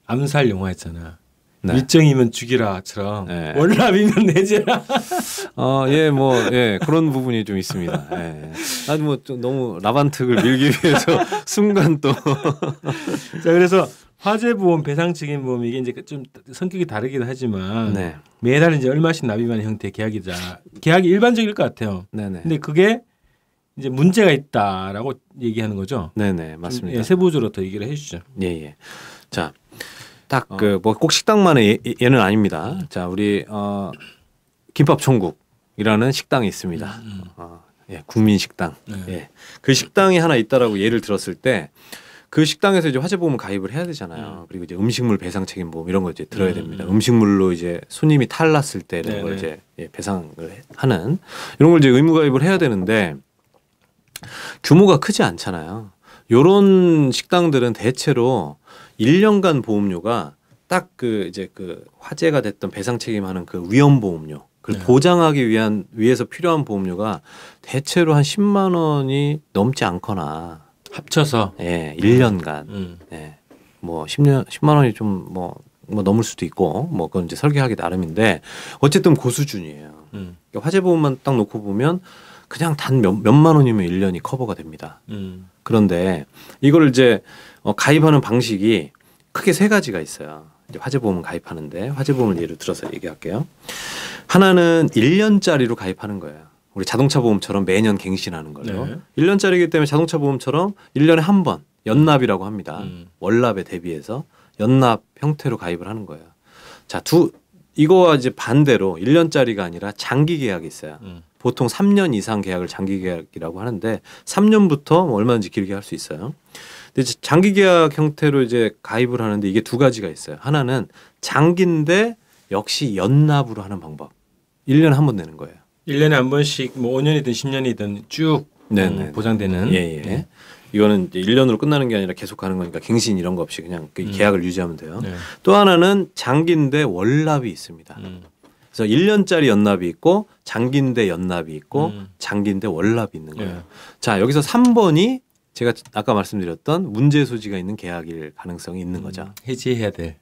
암살 영화 있잖아. 일정이면 죽이라처럼 월납이면 해제라. 예, 뭐 그런 부분이 좀 있습니다. 예. 아주 뭐 좀 너무 라반특을 밀기 위해서 순간 또. 자, 그래서 화재보험, 배상책임보험 이게 이제 좀 성격이 다르긴 하지만 매달 이제 얼마씩 납입하는 형태의 계약이자 계약이 일반적일 것 같아요. 근데 그게 이제 문제가 있다라고 얘기하는 거죠. 네네, 맞습니다. 세부적으로 더 얘기를 해주죠. 예. 자. 딱 그 뭐 꼭 식당만의 예는 아닙니다. 자, 우리 김밥천국이라는 식당이 있습니다. 국민식당. 예. 그 식당이 하나 있다라고 예를 들었을 때 그 식당에서 이제 화재보험을 가입을 해야 되잖아요. 그리고 이제 음식물 배상 책임보험 이런 거 이제 들어야 됩니다. 음식물로 이제 손님이 탈났을 때 이런 걸 이제 배상을 하는 이런 걸 이제 의무 가입을 해야 되는데 규모가 크지 않잖아요. 요런 식당들은 대체로 1년간 보험료가 딱 그 이제 그 화재가 됐던 배상 책임하는 그 위험 보험료, 그걸 보장하기 위해서 필요한 보험료가 대체로 한 10만 원이 넘지 않거나 합쳐서 1년간 뭐 10만 원이 좀 뭐 뭐 넘을 수도 있고 뭐 그건 이제 설계하기 나름인데 어쨌든 고수준이에요. 그러니까 화재보험만 딱 놓고 보면 그냥 단 몇만 원이면 1년이 커버가 됩니다. 그런데 이걸 이제 가입하는 방식이 크게 세 가지가 있어요. 이제 화재보험을 가입하는데 화재보험을 예를 들어서 얘기할게요. 하나는 1년짜리로 가입하는 거예요. 우리 자동차 보험처럼 매년 갱신하는 걸로. 네. 1년짜리이기 때문에 자동차 보험처럼 1년에 한 번 연납이라고 합니다. 월납에 대비해서 연납 형태로 가입을 하는 거예요. 자, 이거와 이제 반대로 1년짜리가 아니라 장기 계약이 있어요. 보통 3년 이상 계약을 장기 계약이라고 하는데 3년부터 뭐 얼마든지 길게 할 수 있어요. 근데 이제 장기 계약 형태로 이제 가입을 하는데 이게 두 가지가 있어요. 하나는 장기인데 역시 연납으로 하는 방법. 1년에 한 번 내는 거예요. 1년에 한 번씩 뭐 5년이든 10년이든 쭉 보장되는. 예, 예. 이거는 이제 1년으로 끝나는 게 아니라 계속 가는 거니까 갱신 이런 거 없이 그냥 그 계약을 유지하면 돼요. 네. 또 하나는 장기인데 월납이 있습니다. 그래서 1년짜리 연납이 있고 장기인데 연납이 있고 장기인데 월납이 있는 거예요. 네. 자, 여기서 3번이 제가 아까 말씀드렸던 문제 소지가 있는 계약일 가능성이 있는 거죠. 해지해야 될.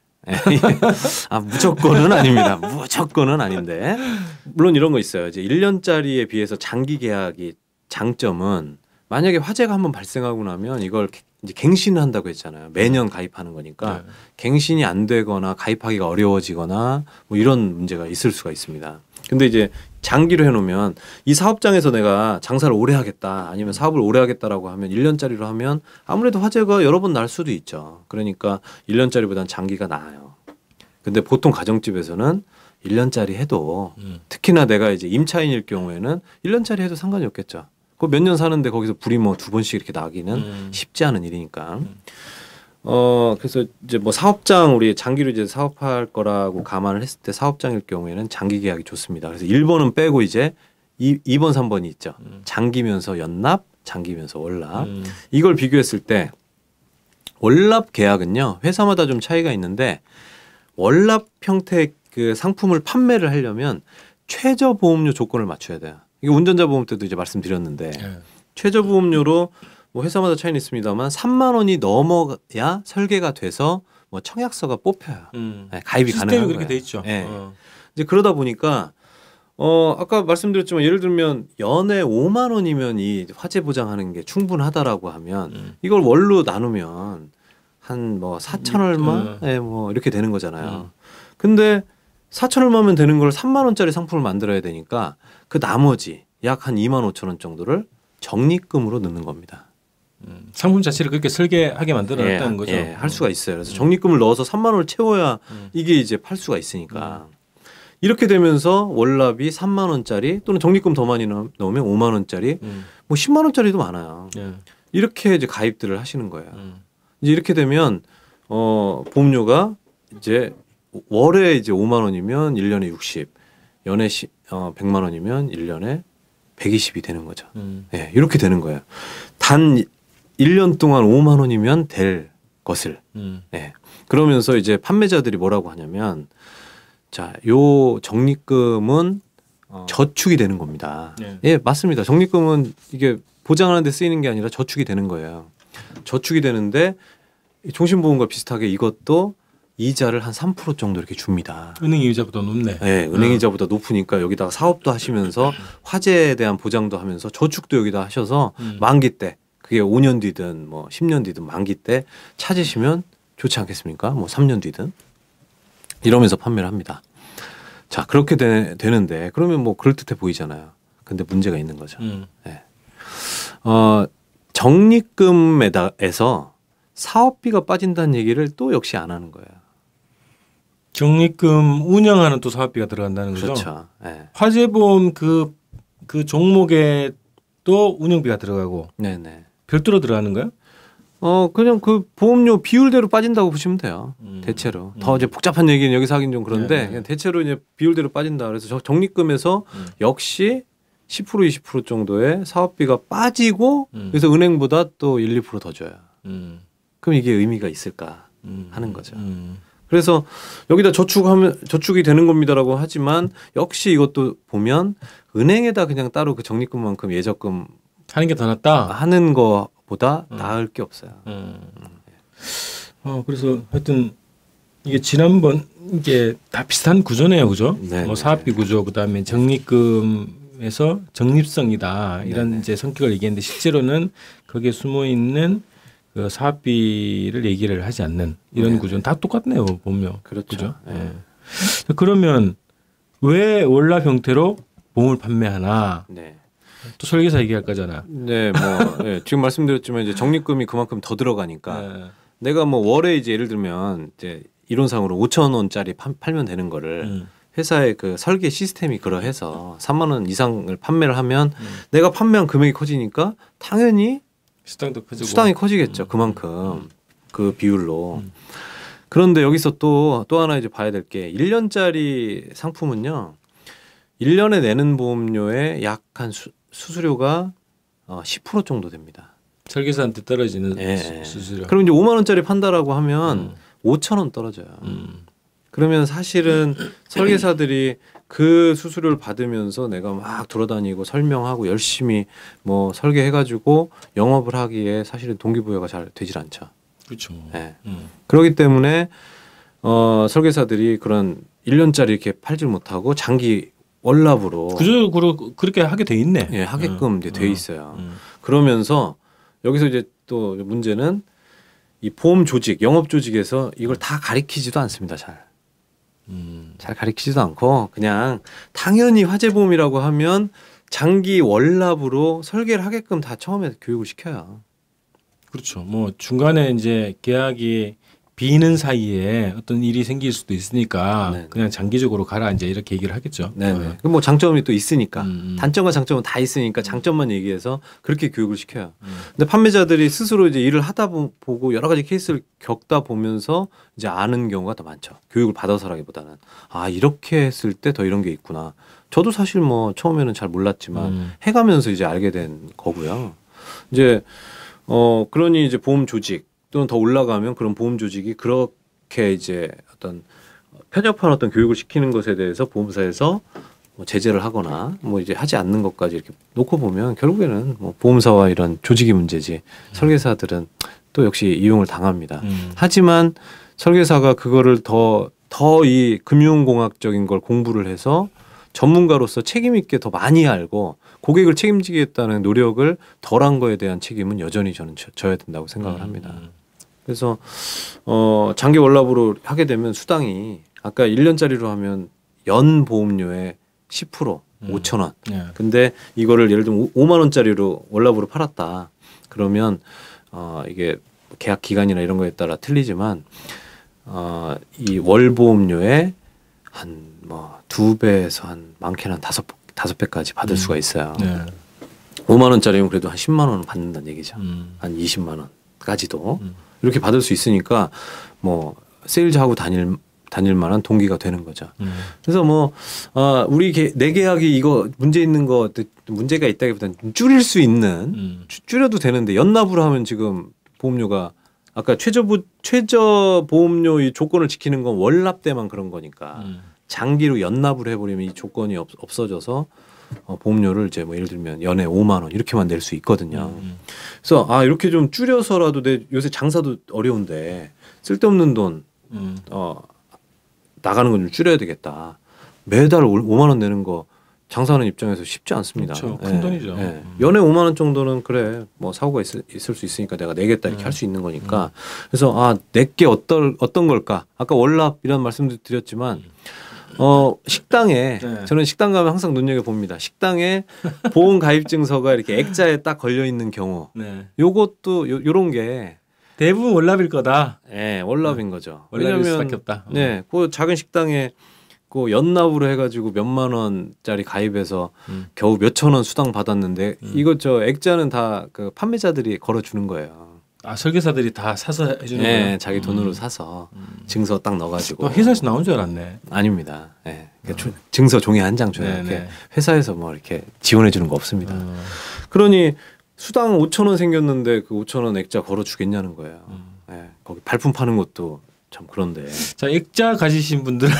아, 무조건은 아닙니다. 무조건은 아닌데. 물론 이런 거 있어요. 이제 1년짜리에 비해서 장기 계약이 장점은 만약에 화재가 한번 발생하고 나면 이걸 이제 갱신을 한다고 했잖아요. 매년 가입하는 거니까 네. 갱신이 안 되거나 가입하기가 어려워지거나 뭐 이런 문제가 있을 수가 있습니다. 근데 이제 장기로 해놓으면 이 사업장에서 내가 장사를 오래 하겠다 아니면 사업을 오래 하겠다라고 하면 1년짜리로 하면 아무래도 화재가 여러 번 날 수도 있죠. 그러니까 1년짜리보다는 장기가 나아요. 근데 보통 가정집에서는 1년짜리 해도 특히나 내가 이제 임차인일 경우에는 1년짜리 해도 상관이 없겠죠. 그 몇 년 사는데 거기서 불이 뭐 2번씩 이렇게 나기는 쉽지 않은 일이니까. 그래서 이제 뭐 사업장 우리 장기로 이제 사업할 거라고 감안을 했을 때 사업장일 경우에는 장기 계약이 좋습니다. 그래서 1번은 빼고 이제 2번, 3번이 있죠. 장기면서 연납, 장기면서 월납. 이걸 비교했을 때 월납 계약은요. 회사마다 좀 차이가 있는데 월납 형태의 그 상품을 판매를 하려면 최저 보험료 조건을 맞춰야 돼요. 이게 운전자 보험 때도 이제 말씀드렸는데 최저 보험료로 뭐 회사마다 차이는 있습니다만 3만 원이 넘어야 설계가 돼서 뭐 청약서가 뽑혀요. 네, 가입이 가능한 거예요. 그렇게 돼 있죠. 네. 이제 그러다 보니까 아까 말씀드렸지만 예를 들면 연에 5만 원이면 이 화재 보장하는 게 충분하다라고 하면 이걸 월로 나누면 한 뭐 4천 얼마, 뭐 이렇게 되는 거잖아요. 근데 4천 얼마면 되는 걸 3만 원짜리 상품을 만들어야 되니까 그 나머지 약 한 2만 5천 원 정도를 적립금으로 넣는 겁니다. 상품 자체를 그렇게 설계하게 만들어놨다는 거죠. 예, 할 수가 있어요. 그래서 적립금을 넣어서 3만 원을 채워야 이게 이제 팔 수가 있으니까. 이렇게 되면서 월납이 3만 원짜리 또는 적립금 더 많이 넣으면 5만 원짜리 뭐 10만 원짜리도 많아요. 이렇게 이제 가입들을 하시는 거예요. 이제 이렇게 되면 보험료가 이제 월에 이제 5만 원이면 1년에 60, 연에 100만 원이면 1년에 120이 되는 거죠. 예, 이렇게 되는 거예요. 단 1년 동안 5만 원이면 될 것을. 예. 그러면서 이제 판매자들이 뭐라고 하냐면 자, 요 적립금은 저축이 되는 겁니다. 예, 맞습니다. 적립금은 이게 보장하는 데 쓰이는 게 아니라 저축이 되는 거예요. 저축이 되는데 종신보험과 비슷하게 이것도 이자를 한 3% 정도 이렇게 줍니다. 은행 이자보다 높네. 네, 은행 이자보다 높으니까 여기다가 사업도 하시면서 화재에 대한 보장도 하면서 저축도 여기다 하셔서 만기 때 그게 5년 뒤든 뭐 10년 뒤든 만기 때 찾으시면 좋지 않겠습니까? 뭐 3년 뒤든 이러면서 판매를 합니다. 자, 그렇게 되는데 그러면 뭐 그럴듯해 보이잖아요. 근데 문제가 있는 거죠. 네. 적립금에서 사업비가 빠진다는 얘기를 또 역시 안 하는 거예요. 적립금 운영하는 또 사업비가 들어간다는 거죠. 그렇죠. 네. 화재보험 그 종목에 또 운영비가 들어가고 네네. 별도로 들어가는 거예요? 그냥 그 보험료 비율대로 빠진다고 보시면 돼요. 대체로. 더 이제 복잡한 얘기는 여기서 하긴 좀 그런데 그냥 대체로 이제 비율대로 빠진다. 그래서 적립금에서 역시 10% 20% 정도의 사업비가 빠지고 그래서 은행보다 또 1, 2% 더 줘요. 그럼 이게 의미가 있을까 하는 거죠. 그래서 여기다 저축이 되는 겁니다라고 하지만 역시 이것도 보면 은행에다 그냥 따로 그 적립금만큼 예적금 하는 게 더 낫다. 하는 거보다 나을 게 없어요. 그래서 하여튼 이게 지난번 이게 다 비슷한 구조네요, 그죠? 네, 뭐 사업비 구조, 그다음에 적립금에서 적립성이다 이런 네네. 이제 성격을 얘기했는데 실제로는 거기에 숨어 있는 그 사업비를 얘기를 하지 않는 이런 네네. 구조는 다 똑같네요, 보면. 그렇죠. 그죠? 네. 그러면 왜 월납 형태로 보험을 판매하나? 네. 또 설계사 얘기할 거잖아. 네, 뭐 예, 지금 말씀드렸지만 이제 적립금이 그만큼 더 들어가니까 네. 내가 뭐 월에 이제 예를 들면 이제 이론상으로 5천 원짜리 팔면 되는 거를 회사의 그 설계 시스템이 그러해서 3만 원 이상을 판매를 하면 내가 판매한 금액이 커지니까 당연히 수당도 커지고. 수당이 커지겠죠. 그만큼 그 비율로. 그런데 여기서 또 하나 이제 봐야 될 게 1년짜리 상품은요. 1년에 내는 보험료의 약 한 수수료가 10% 정도 됩니다. 설계사한테 떨어지는 예. 수수료. 그럼 이제 5만 원짜리 판다라고 하면 5천 원 떨어져요. 그러면 사실은 설계사들이 그 수수료를 받으면서 내가 막 돌아다니고 설명하고 열심히 뭐 설계해가지고 영업을 하기에 사실은 동기부여가 잘 되질 않죠. 그렇죠. 네. 그렇기 때문에 설계사들이 그런 1년짜리 이렇게 팔질 못하고 장기 월납으로 구조적으로 그렇게 하게 돼 있네. 예, 하게끔 이제 돼 있어요. 그러면서 여기서 이제 또 문제는 이 보험 조직, 영업 조직에서 이걸 다 가리키지도 않습니다. 잘 가리키지도 않고 그냥 당연히 화재보험이라고 하면 장기 월납으로 설계를 하게끔 다 처음에 교육을 시켜요. 그렇죠. 뭐 중간에 이제 계약이 비는 사이에 어떤 일이 생길 수도 있으니까 네네. 그냥 장기적으로 가라 이제 이렇게 얘기를 하겠죠. 네네. 뭐 장점이 또 있으니까 단점과 장점은 다 있으니까 장점만 얘기해서 그렇게 교육을 시켜요. 근데 판매자들이 스스로 이제 일을 하다 보고 여러 가지 케이스를 겪다 보면서 이제 아는 경우가 더 많죠. 교육을 받아서라기보다는 아 이렇게 했을 때 더 이런 게 있구나. 저도 사실 뭐 처음에는 잘 몰랐지만 해가면서 이제 알게 된 거고요. 이제 그러니 이제 보험 조직 또는 더 올라가면 그런 보험 조직이 그렇게 이제 어떤 편협한 어떤 교육을 시키는 것에 대해서 보험사에서 뭐 제재를 하거나 뭐 이제 하지 않는 것까지 이렇게 놓고 보면 결국에는 뭐 보험사와 이런 조직이 문제지 설계사들은 또 역시 이용을 당합니다. 하지만 설계사가 그거를 더 이 금융공학적인 걸 공부를 해서 전문가로서 책임 있게 더 많이 알고 고객을 책임지겠다는 노력을 덜한 거에 대한 책임은 여전히 저는 져야 된다고 생각을 합니다. 그래서 장기 월납으로 하게 되면 수당이 아까 1년짜리로 하면 연 보험료의 10% 5천 원. 네. 근데 이거를 예를 들면 5만 원짜리로 월납으로 팔았다. 그러면 이게 계약 기간이나 이런 거에 따라 틀리지만 이 월 보험료의 한 뭐 2배에서 한 많게는 한 5배까지 받을 수가 있어요. 네. 5만 원짜리면 그래도 한 10만 원은 받는다는 얘기죠. 한 20만 원까지도 이렇게 받을 수 있으니까 뭐 세일즈하고 다닐 만한 동기가 되는 거죠. 그래서 뭐 우리 내 계약이 이거 문제 있는 거 문제가 있다기보다는 줄일 수 있는 줄여도 되는데 연납으로 하면 지금 보험료가 아까 최저 보험료 이 조건을 지키는 건 월납 때만 그런 거니까 장기로 연납을 해버리면 이 조건이 없어져서 보험료를 이제 뭐 예를 들면 연에 5만 원 이렇게만 낼 수 있거든요. 그래서 이렇게 좀 줄여서라도 요새 장사도 어려운데 쓸데없는 돈 나가는 건 좀 줄여야 되겠다. 매달 5만 원 내는 거 장사하는 입장에서 쉽지 않습니다. 그렇죠. 큰 돈이죠. 연에 5만 원 정도는 그래 뭐 사고가 있을 수 있으니까 내가 내겠다 이렇게 할 수 있는 거니까 그래서 내게 어떤 걸까? 아까 월납 이런 말씀도 드렸지만 식당에 저는 식당 가면 항상 눈여겨 봅니다. 식당에 보험 가입 증서가 이렇게 액자에 딱 걸려 있는 경우, 요것도 요런 게 대부분 월납일 거다. 월납인 거죠. 월납일 수밖에 없다. 그 작은 식당에 그 연납으로 해가지고 몇만 원짜리 가입해서 겨우 몇천 원 수당 받았는데 이거 저 액자는 다 그 판매자들이 걸어주는 거예요. 설계사들이 다 사서 해주는 거예요? 자기 돈으로 사서 증서 딱 넣어가지고. 회사에서 나온 줄 알았네. 아닙니다. 증서 종이 한 장 줘요. 이렇게 회사에서 뭐 이렇게 지원해 주는 거 없습니다. 그러니 수당 5천 원 생겼는데 그 5천 원 액자 걸어주겠냐는 거예요. 거기 발품 파는 것도 참 그런데. 자, 액자 가지신 분들은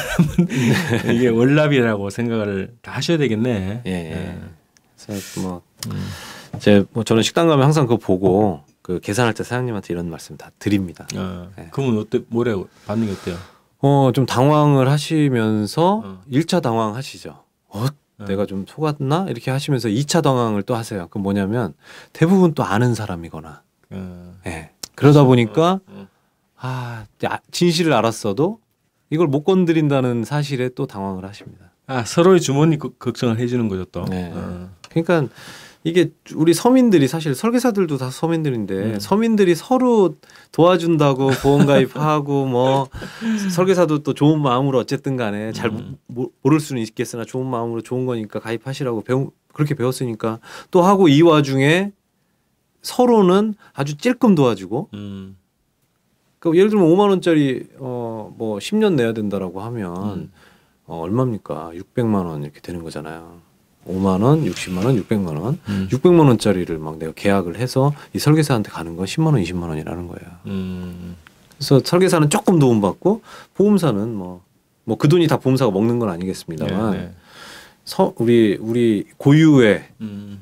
이게 월납이라고 생각을 다 하셔야 되겠네. 그래서 뭐 저는 식당 가면 항상 그거 보고 그 계산할 때 사장님한테 이런 말씀 다 드립니다. 그러면 뭐래고 반응이 어때요? 좀 당황을 하시면서 1차 당황하시죠. 내가 좀 속았나? 이렇게 하시면서 2차 당황을 또 하세요. 그 뭐냐면 대부분 또 아는 사람이거나. 네. 그러다 보니까 진실을 알았어도 이걸 못 건드린다는 사실에 또 당황을 하십니다. 서로의 주머니 걱정을 해주는 거죠 또. 네. 그러니까 이게 우리 서민들이 사실 설계사들도 다 서민들인데 서민들이 서로 도와준다고 보험가입하고 뭐 설계사도 또 좋은 마음으로 어쨌든 간에 잘 모를 수는 있겠으나 좋은 마음으로 좋은 거니까 가입하시라고 그렇게 배웠으니까 또 하고 이 와중에 서로는 아주 찔끔 도와주고 그러니까 예를 들면 5만 원짜리 뭐 10년 내야 된다라고 하면 얼마입니까? 600만 원 이렇게 되는 거잖아요. 5만 원, 60만 원, 600만 원. 600만 원짜리를 막 내가 계약을 해서 이 설계사한테 가는 건 10만 원, 20만 원이라는 거예요. 그래서 설계사는 조금 도움받고 보험사는 뭐 그 돈이 다 보험사가 먹는 건 아니겠습니다만 우리 고유의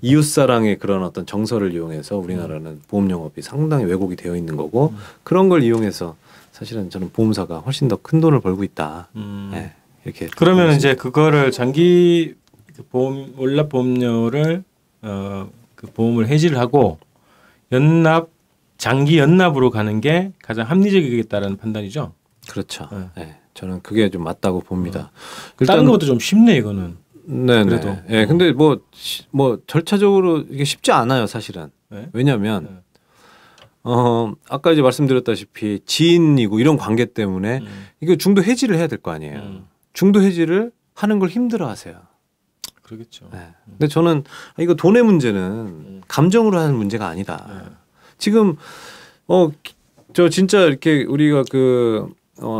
이웃사랑의 그런 어떤 정서를 이용해서 우리나라는 보험 영업이 상당히 왜곡이 되어 있는 거고 그런 걸 이용해서 사실은 저는 보험사가 훨씬 더 큰 돈을 벌고 있다. 네, 이렇게 그러면 이제 그거를 장기 보험 월납 보험료를 그 보험을 해지를 하고 장기 연납으로 가는 게 가장 합리적이겠다라는 판단이죠. 그렇죠. 네, 저는 그게 좀 맞다고 봅니다. 다른 것도 좀 쉽네 이거는. 네, 그래도. 예, 근데 뭐 절차적으로 이게 쉽지 않아요, 사실은. 네? 왜냐하면 아까 이제 말씀드렸다시피 지인이고 이런 관계 때문에 이거 중도 해지를 해야 될 거 아니에요. 중도 해지를 하는 걸 힘들어하세요. 그러겠죠. 네. 근데 저는 이거 돈의 문제는 감정으로 하는 문제가 아니다. 지금 저 진짜 이렇게 우리가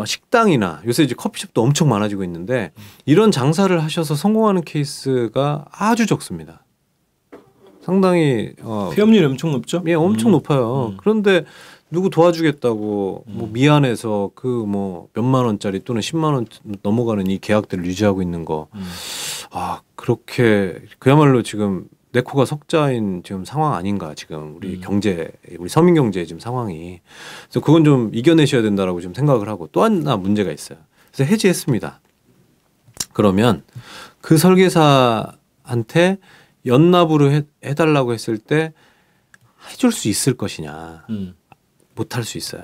식당이나 요새 이제 커피숍도 엄청 많아지고 있는데 이런 장사를 하셔서 성공하는 케이스가 아주 적습니다. 상당히 폐업률이 엄청 높죠? 예, 엄청 높아요. 그런데 누구 도와주겠다고 뭐 미안해서 그 뭐 몇만 원짜리 또는 10만 원 넘어가는 이 계약들을 유지하고 있는 거 그렇게 그야말로 지금 내 코가 석자인 지금 상황 아닌가 지금 우리 경제 우리 서민 경제의 지금 상황이 그래서 그건 좀 이겨내셔야 된다라고 지금 생각을 하고 또 하나 문제가 있어요. 그래서 해지했습니다. 그러면 그 설계사한테 연납으로 해달라고 했을 때 해줄 수 있을 것이냐 못할 수 있어요.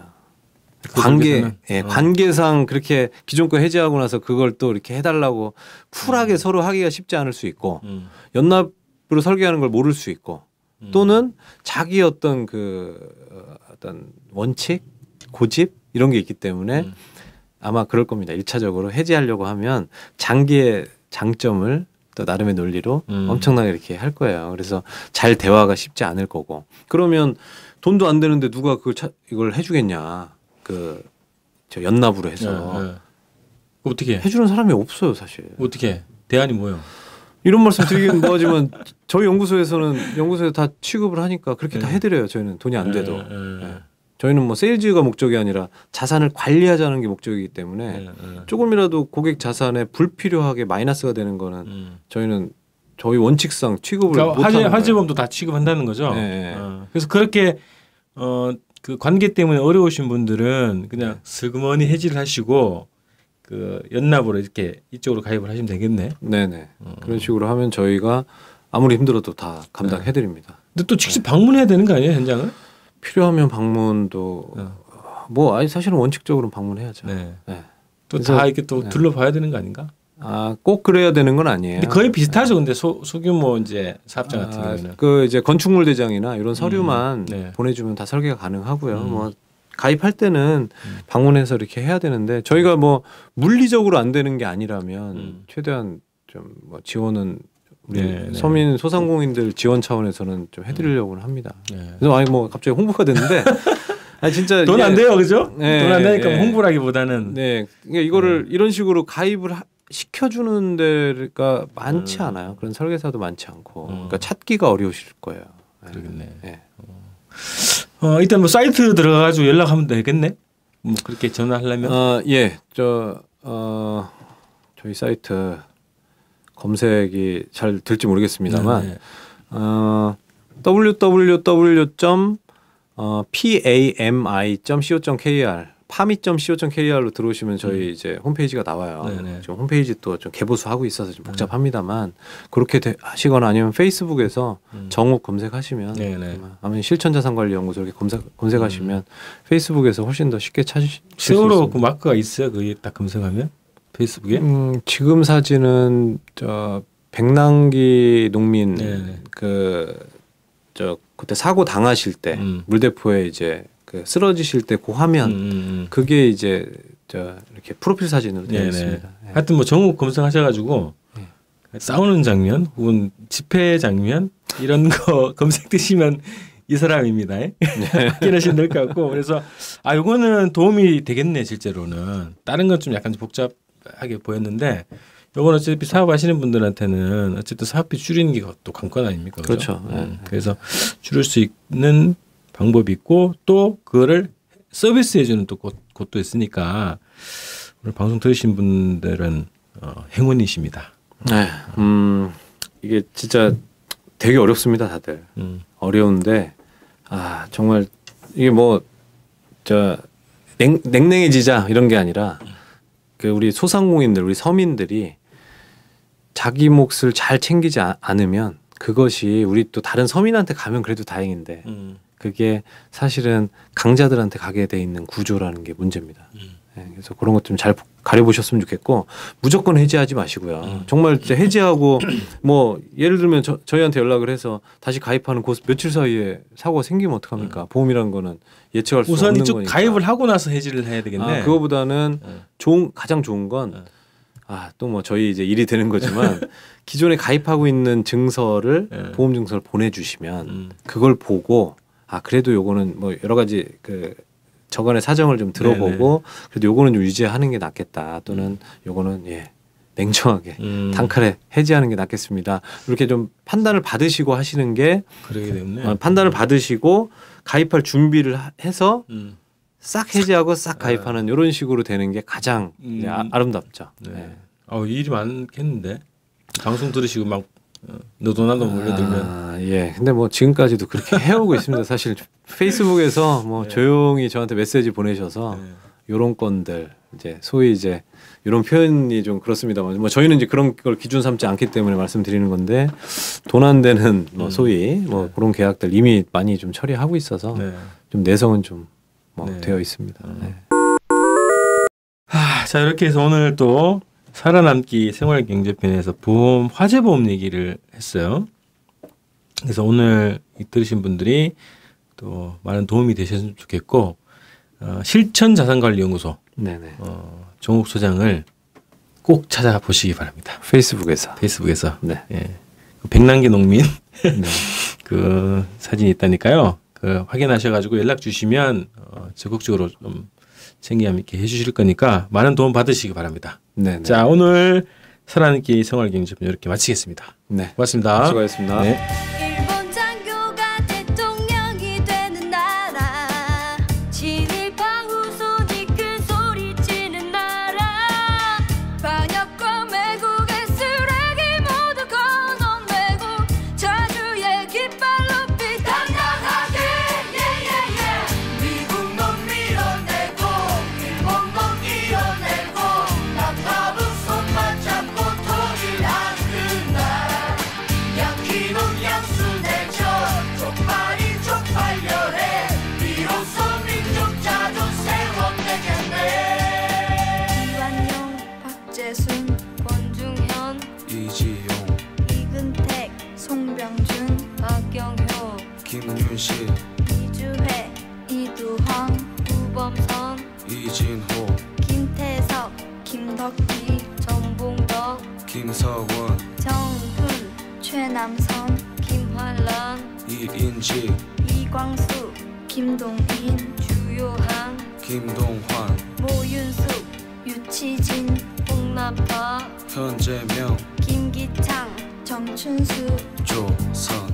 관계상 그렇게 기존 거 해지하고 나서 그걸 또 이렇게 해달라고 쿨하게 서로 하기가 쉽지 않을 수 있고 연납으로 설계하는 걸 모를 수 있고 또는 자기 어떤 어떤 원칙, 고집 이런 게 있기 때문에 아마 그럴 겁니다. 1차적으로 해지하려고 하면 장기의 장점을 또 나름의 논리로 엄청나게 이렇게 할 거예요. 그래서 잘 대화가 쉽지 않을 거고 그러면 돈도 안 되는데 누가 이걸 해주겠냐. 저 연납으로 해서 어떻게 해주는 사람이 없어요 사실. 어떻게 대안이 뭐요? 이런 말씀 드리긴 뭐하지만 저희 연구소에 다 취급을 하니까 그렇게 다 해드려요. 저희는 돈이 안 돼도 저희는 뭐 세일즈가 목적이 아니라 자산을 관리하자는 게 목적이기 때문에 조금이라도 고객 자산에 불필요하게 마이너스가 되는 거는 저희는 저희 원칙상 취급을 그러니까 못하는 거예요. 화재보험도 다 취급한다는 거죠. 그래서 그렇게 그 관계 때문에 어려우신 분들은 그냥 슬그머니 해지를 하시고 그 연납으로 이렇게 이쪽으로 가입을 하시면 되겠네. 네네. 그런 식으로 하면 저희가 아무리 힘들어도 다 감당해드립니다. 근데 또 직접 방문해야 되는 거 아니에요, 현장을? 필요하면 방문도 사실은 원칙적으로는 방문해야죠. 또 다 이렇게 또 둘러봐야 되는 거 아닌가? 꼭 그래야 되는 건 아니에요. 근데 거의 비슷하죠. 근데 소규모 이제 사업자 같은 경우는 그 이제 건축물 대장이나 이런 서류만 보내주면 다 설계가 가능하고요. 뭐 가입할 때는 방문해서 이렇게 해야 되는데 저희가 뭐 물리적으로 안 되는 게 아니라면 최대한 좀 뭐 지원은 우리 서민 소상공인들 지원 차원에서는 좀 해드리려고는 합니다. 그래서 뭐 갑자기 홍보가 됐는데. 진짜 돈 안 돼요, 그죠? 돈 안 되니까 홍보라기보다는 그러니까 이거를 이런 식으로 가입을 시켜주는 데가 많지 않아요. 그런 설계사도 많지 않고 그러니까 찾기가 어려우실 거예요. 그러겠네. 일단 뭐 사이트 들어가가지고 연락하면 되겠네. 뭐 그렇게 전화하려면 저희 사이트 검색이 잘 될지 모르겠습니다만 www.pami.co.kr pami.co.kr로 들어오시면 저희 이제 홈페이지가 나와요. 네네. 지금 홈페이지 또 좀 개보수하고 있어서 좀 복잡합니다만 그렇게 하시거나 아니면 페이스북에서 정욱 검색하시면 아니면 실천자산관리연구소 이렇게 검색하시면 페이스북에서 훨씬 더 쉽게 찾으실 수 있습니다. 세월호 그 마크가 있어요. 그게 딱 검색하면 페이스북에? 지금 사진은 저 백남기 농민 그때 사고 당하실 때 물대포에 이제 그 쓰러지실 때 그 화면 그게 이제 이렇게 프로필 사진으로 되어 있습니다. 네. 하여튼 뭐 정욱 검색하셔가지고 싸우는 장면 혹은 집회 장면 이런 거 검색되시면 이 사람입니다. 확인하시면 될 것 같고 그래서 요거는 도움이 되겠네 실제로는. 다른 건 좀 약간 복잡하게 보였는데 요건 어차피 사업하시는 분들한테는 어쨌든 사업비 줄이는 게 또 관건 아닙니까? 그렇죠. 그래서 줄일 수 있는 방법이 있고 또 그거를 서비스해주는 또 곳도 있으니까 오늘 방송 들으신 분들은 행운이십니다. 네, 이게 진짜 되게 어렵습니다, 다들. 어려운데 정말 이게 뭐 냉랭해지자 이런 게 아니라 그 우리 소상공인들, 우리 서민들이 자기 몫을 잘 챙기지 않으면 그것이 우리 또 다른 서민한테 가면 그래도 다행인데 그게 사실은 강자들한테 가게 돼 있는 구조라는 게 문제입니다. 네, 그래서 그런 것 좀 잘 가려보셨으면 좋겠고 무조건 해지하지 마시고요. 정말 해지하고 뭐 예를 들면 저희한테 연락을 해서 다시 가입하는 그 며칠 사이에 사고가 생기면 어떡합니까? 보험이라는 거는 예측할 수 없는 거니까. 우선 이쪽 가입을 하고 나서 해지를 해야 되겠네. 그거보다는 가장 좋은 건 또 뭐 저희 이제 일이 되는 거지만 기존에 가입하고 있는 증서를 보험 증서를 보내주시면 그걸 보고 그래도 요거는 뭐 여러 가지 그 저간의 사정을 좀 들어보고 그래도 요거는 좀 유지하는 게 낫겠다 또는 요거는 냉정하게 단칼에 해지하는 게 낫겠습니다. 이렇게 좀 판단을 받으시고 하시는 게 그러게 되네. 판단을 받으시고 가입할 준비를 해서 싹 해지하고 싹 가입하는 이런 식으로 되는 게 가장 아름답죠. 네. 일이 많겠는데 방송 들으시고 막 너도 나도 몰려들면 근데 뭐 지금까지도 그렇게 해오고 있습니다. 사실 페이스북에서 뭐 조용히 저한테 메시지 보내셔서 요런 건들 이제 소위 이제 이런 표현이 좀 그렇습니다만 뭐 저희는 이제 그런 걸 기준 삼지 않기 때문에 말씀드리는 건데 돈 안 되는 뭐 소위 뭐 그런 계약들 이미 많이 좀 처리하고 있어서 좀 내성은 좀 되어 있습니다. 자 이렇게 해서 오늘 또 살아남기 생활경제편에서 보험 화재보험 얘기를 했어요. 그래서 오늘 들으신 분들이 또 많은 도움이 되셨으면 좋겠고 실천자산관리연구소 정욱 소장을 꼭 찾아보시기 바랍니다. 페이스북에서 백남기 농민 그 사진이 있다니까요. 그 확인하셔가지고 연락 주시면 적극적으로 좀 챙김 있게 해주실 거니까 많은 도움 받으시기 바랍니다. 자 오늘 살아남기 생활경제편 이렇게 마치겠습니다. 고맙습니다. 수고하셨습니다. 일본 장교가 대통령이 되는 나라 친일파 후손이 큰 소리치는 나라 반역과 매국의 쓰레기 모두 건너매고 자주의 깃발 높이 당당하게 미국 놈 밀어내고 일본 놈 이어내고 남답은 손만 잡고 통일하는 그날 양키놈 양수내죠 쪽팔이 쪽팔려해 비로소 민족 자존 세워내겠네 이완용 박재순 권중현 이지용 이근택 송병준 박경효 김윤실 이주혜 이두황 우범선 이진호 김태석 김덕기 정봉덕 김서원 정훈 최남선 김환란 이인직 이광수 김동인 주요한 김동환 모윤숙 유치진 홍나파 현재명 김기창 정춘수 조선